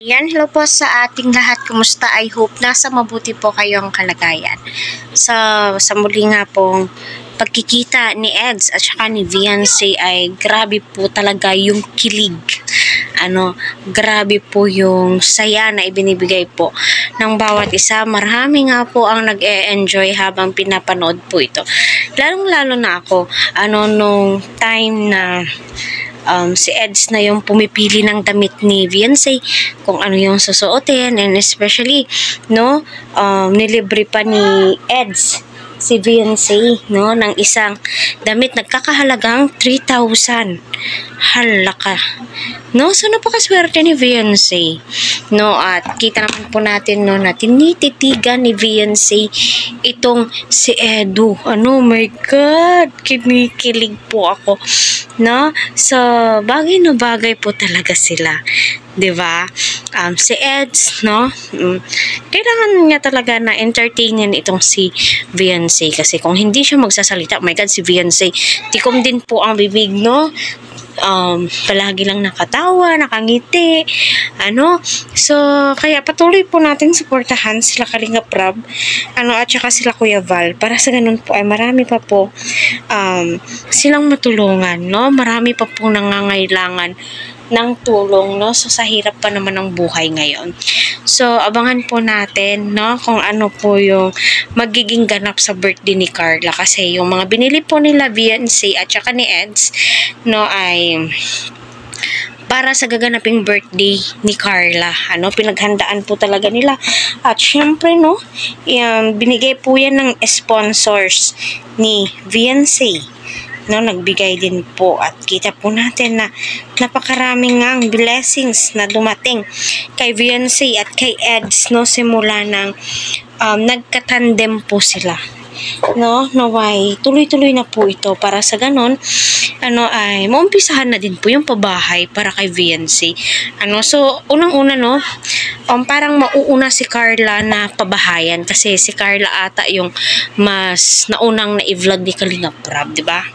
Yan, hello po sa ating lahat. Kumusta? I hope nasa mabuti po kayong kalagayan. Sa muli nga pong pagkikita ni Eds at saka ni Viancy ay grabe po talaga yung kilig. Grabe po yung saya na ibinibigay po ng bawat isa. Marami nga po ang nag-e-enjoy habang pinapanood po ito. Lalong-lalo na ako, nung time na si Eds na yung pumipili ng damit ni Viancy, kung ano yung susuotin, and especially, nilibre pa ni Eds si Viancy, ng isang damit nagkakahalagang 3,000. Halaka. So napakaswerte ni Viancy. At kita naman po natin, na tinititigan ni Viancy itong si Edu. My God, kinikilig po ako. So, bagay na bagay po talaga sila. 'Di ba? Si Eds, kailangan niya talaga na entertainin itong si Viancy, kasi kung hindi siya magsasalita, oh my God, si Viancy, tikom din po ang bibig, palagi lang nakatawa, nakangiti, so, kaya patuloy po natin suportahan sila Kalingap Rab, at saka sila Kuya Val, para sa ganun po ay marami pa po, silang matulungan, marami pa po nangangailangan ng tulong, so sa hirap pa naman ng buhay ngayon. So abangan po natin, kung ano po yung magiging ganap sa birthday ni Carla, kasi yung mga binili po nila Viancy at saka ni Eds, ay para sa gaganaping birthday ni Carla. Pinaghandaan po talaga nila. At syempre, binigay po yan ng sponsors ni Viancy. Nagbigay din po, at kita po natin na napakaraming ngang blessings na dumating kay Viancy at kay Eds, simula ng nagkatandem po sila. Naway tuloy-tuloy na po ito, para sa ganon ay maumpisahan na din po yung pabahay para kay Viancy. So unang-una, parang mauuna si Carla na pabahayan, kasi si Carla ata yung mas naunang na i-vlog ni Kalingap Rab, 'di ba?